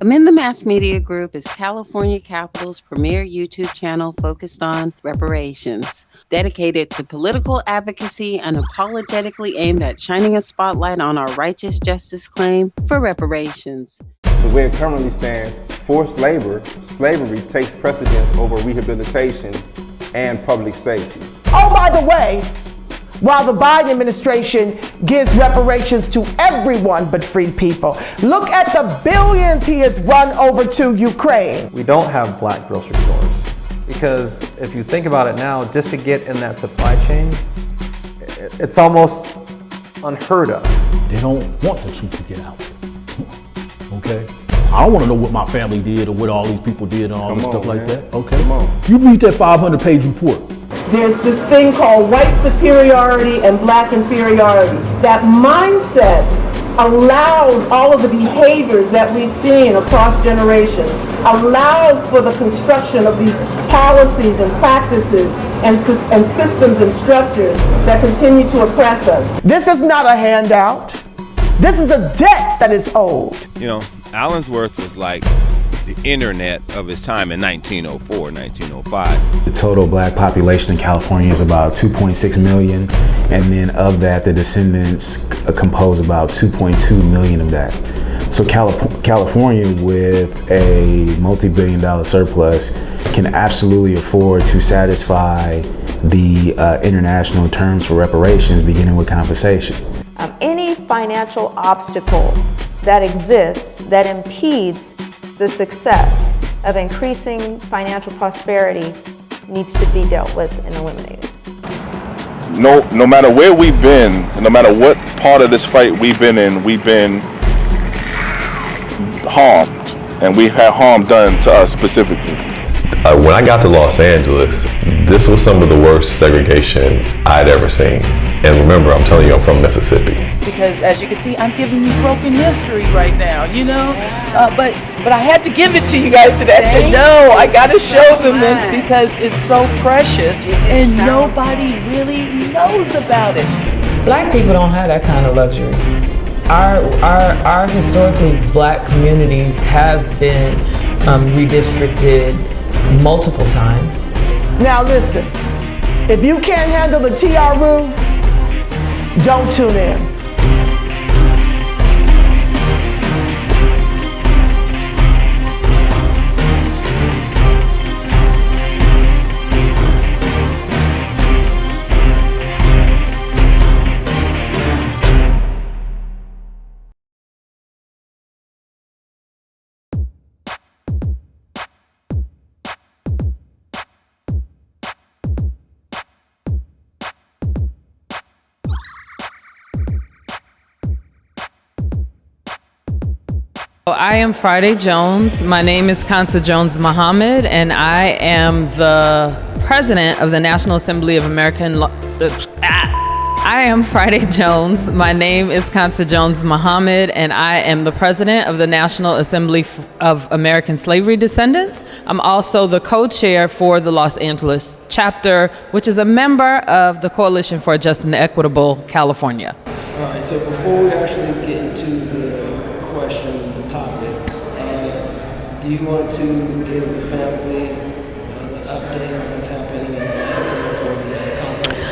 Amend the Mass Media Group is California Capital's premier YouTube channel focused on reparations, dedicated to political advocacy and apologetically aimed at shining a spotlight on our righteous justice claim for reparations. The way it currently stands, forced labor, slavery takes precedence over rehabilitation and public safety. Oh, by the way, while the Biden administration gives reparations to everyone but free people, look at the billions he has run over to Ukraine. We don't have black grocery stores because if you think about it now, just to get in that supply chain, it's almost unheard of. They don't want the truth to get out. Okay? I don't want to know what my family did or what all these people did and all this stuff like that. Okay? You read that 500-page report. There's this thing called white superiority and black inferiority. That mindset allows all of the behaviors that we've seen across generations, allows for the construction of these policies and practices and systems and structures that continue to oppress us. This is not a handout. This is a debt that is owed. You know, Allensworth was like the internet of his time in 1904, 1905. The total black population in California is about 2.6 million, and then of that, the descendants compose about 2.2 million of that. So California, with a multi-billion-dollar surplus, can absolutely afford to satisfy the international terms for reparations, beginning with compensation. Any financial obstacle that exists that impedes the success of increasing financial prosperity needs to be dealt with and eliminated. No matter where we've been, no matter what part of this fight we've been in, we've been harmed, and we've had harm done to us specifically. When I got to Los Angeles, this was some of the worst segregation I'd ever seen. And remember, I'm telling you, I'm from Mississippi. Because as you can see, I'm giving you broken history right now, you know? But I had to give it to you guys today. I said, no, I got to show them this because it's so precious and nobody really knows about it. Black people don't have that kind of luxury. Our historically black communities have been redistricted multiple times. Now listen, if you can't handle the TR roof, don't tune in. I am Friday Jones. My name is Kansa Jones Muhammad, and I am the president of the National Assembly of American I am Friday Jones. My name is Kansa Jones Muhammad, and I am the president of the National Assembly of American Slavery Descendants. I'm also the co-chair for the Los Angeles chapter, which is a member of the Coalition for a Just and Equitable California. All right, so before we actually get into the question topic, do you want to give the family an update on what's happening in Atlanta for the conference?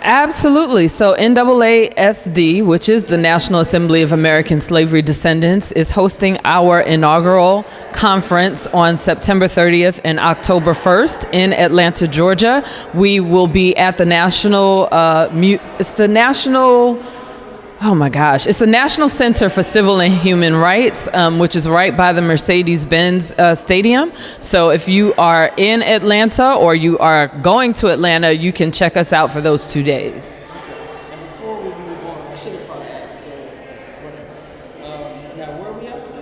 Absolutely. So NAASD, which is the National Assembly of American Slavery Descendants, is hosting our inaugural conference on September 30th and October 1st in Atlanta, Georgia. We will be at the National It's the National Center for Civil and Human Rights, which is right by the Mercedes-Benz Stadium. So if you are in Atlanta or you are going to Atlanta, you can check us out for those 2 days. Okay. And before we move on, I should have probably asked, so whatever. Now, where are we at today?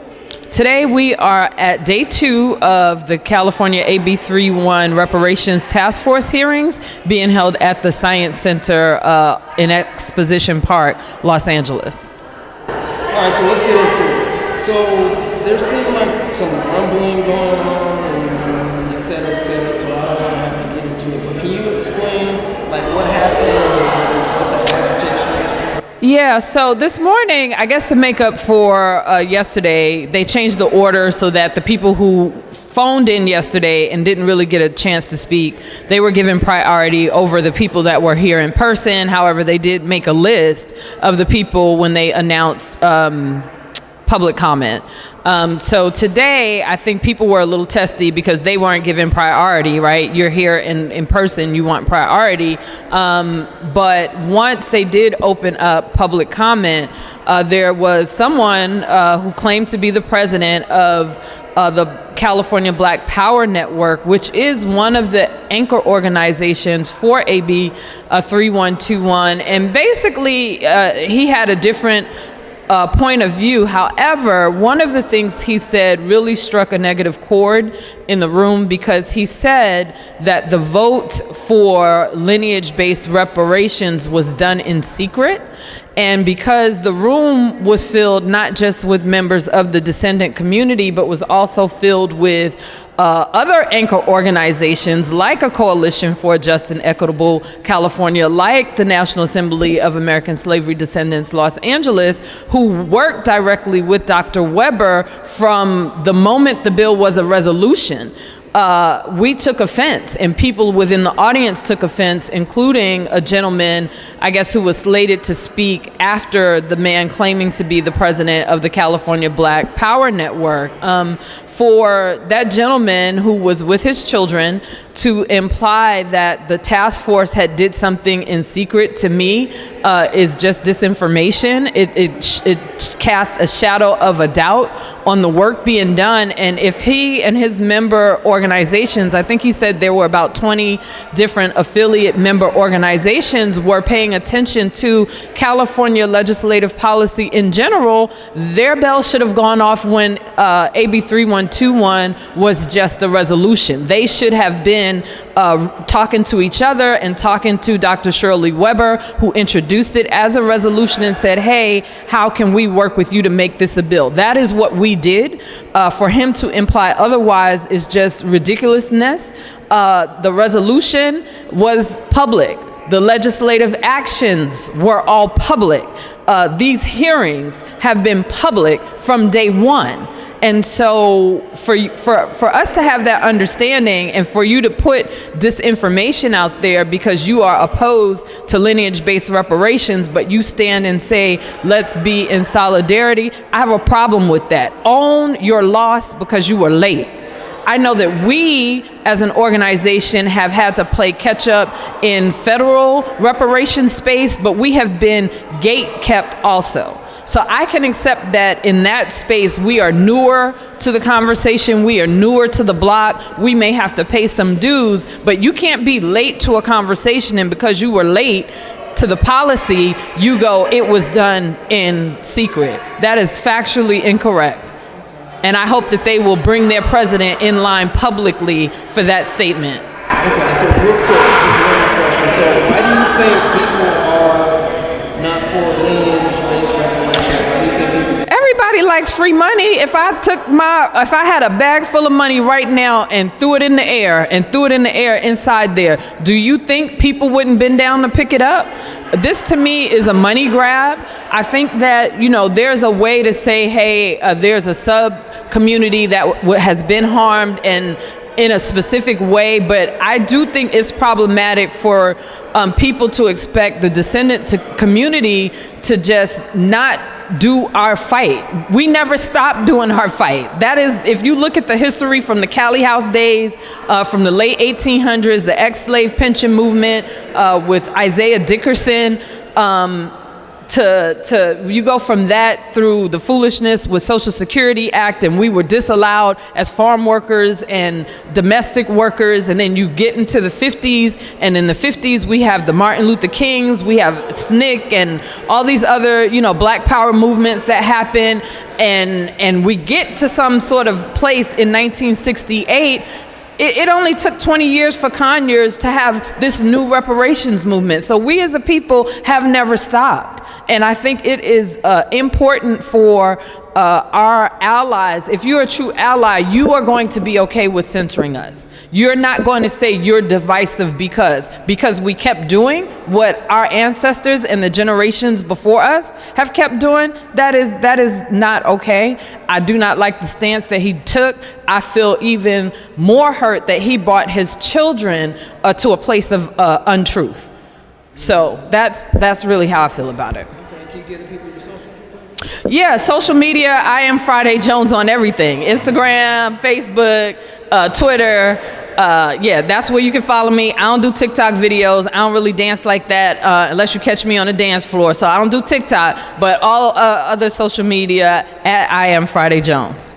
Today we are at day 2 of the California AB 31 Reparations Task Force hearings being held at the Science Center in Exposition Park, Los Angeles. All right, so let's get into it. So there seemed like some rumbling going on and et cetera, so I don't have to get into it. But can you explain like what happened and what the agitation is for? Yeah, so this morning, I guess to make up for yesterday, they changed the order so that the people who phoned in yesterday and didn't really get a chance to speak, they were given priority over the people that were here in person. However, they did make a list of the people when they announced public comment. So today, I think people were a little testy because they weren't given priority, right? You're here in person, you want priority. But once they did open up public comment, there was someone who claimed to be the president of the California Black Power Network, which is one of the anchor organizations for AB 3121. And basically, he had a different point of view. However, one of the things he said really struck a negative chord in the room because he said that the vote for lineage-based reparations was done in secret. And because the room was filled not just with members of the descendant community, but was also filled with other anchor organizations like a Coalition for a Just and Equitable California, like the National Assembly of American Slavery Descendants Los Angeles, who worked directly with Dr. Weber from the moment the bill was a resolution. We took offense, and people within the audience took offense, including a gentleman, I guess, who was slated to speak after the man claiming to be the president of the California Black Power Network. For that gentleman who was with his children to imply that the task force had did something in secret, to me, is just disinformation. It casts a shadow of a doubt on the work being done. And if he and his member organizations, I think he said there were about 20 different affiliate member organizations, were paying attention to California legislative policy in general, their bell should have gone off when AB 3121 was just a resolution. They should have been talking to each other and talking to Dr. Shirley Weber, who introduced it as a resolution and said, hey, how can we work with you to make this a bill? That is what we did. For him to imply otherwise is just ridiculousness. The resolution was public. The legislative actions were all public. These hearings have been public from day one. And so for us to have that understanding and for you to put disinformation out there because you are opposed to lineage-based reparations, but you stand and say, let's be in solidarity, I have a problem with that. Own your loss because you were late. I know that we as an organization have had to play catch up in federal reparations space, but we have been gate kept also. So I can accept that in that space, we are newer to the conversation, we are newer to the block, we may have to pay some dues, but you can't be late to a conversation, and because you were late to the policy, you go, it was done in secret. That is factually incorrect. And I hope that they will bring their president in line publicly for that statement. Okay, so real quick, just one more question. So why do you think people are not for lineage-based reparations? Why do you think people... Everybody likes free money. If I had a bag full of money right now and threw it in the air inside there, do you think people wouldn't bend down to pick it up? This to me is a money grab. I think that, there's a way to say, hey, there's a sub-community that has been harmed and in a specific way, but I do think it's problematic for people to expect the descendant community to just not do our fight. We never stopped doing our fight. That is, if you look at the history from the Cali House days, from the late 1800s, the ex-slave pension movement with Isaiah Dickerson, you go from that through the foolishness with Social Security Act, and we were disallowed as farm workers and domestic workers, and then you get into the 50s, and in the 50s we have the Martin Luther Kings, we have SNCC and all these other, Black Power movements that happen, and we get to some sort of place in 1968. It only took 20 years for Conyers to have this new reparations movement. So we as a people have never stopped. And I think it is important for our allies, if you're a true ally, you are going to be okay with censoring us. You're not going to say you're divisive because we kept doing what our ancestors and the generations before us have kept doing. That is not okay. I do not like the stance that he took. I feel even more hurt that he brought his children to a place of untruth. So that's really how I feel about it. Okay, can you give the people your socials? Yeah, social media, I am Friday Jones on everything. Instagram, Facebook, Twitter. Yeah, that's where you can follow me. I don't do TikTok videos. I don't really dance like that unless you catch me on a dance floor. So I don't do TikTok, but all other social media at I am Friday Jones.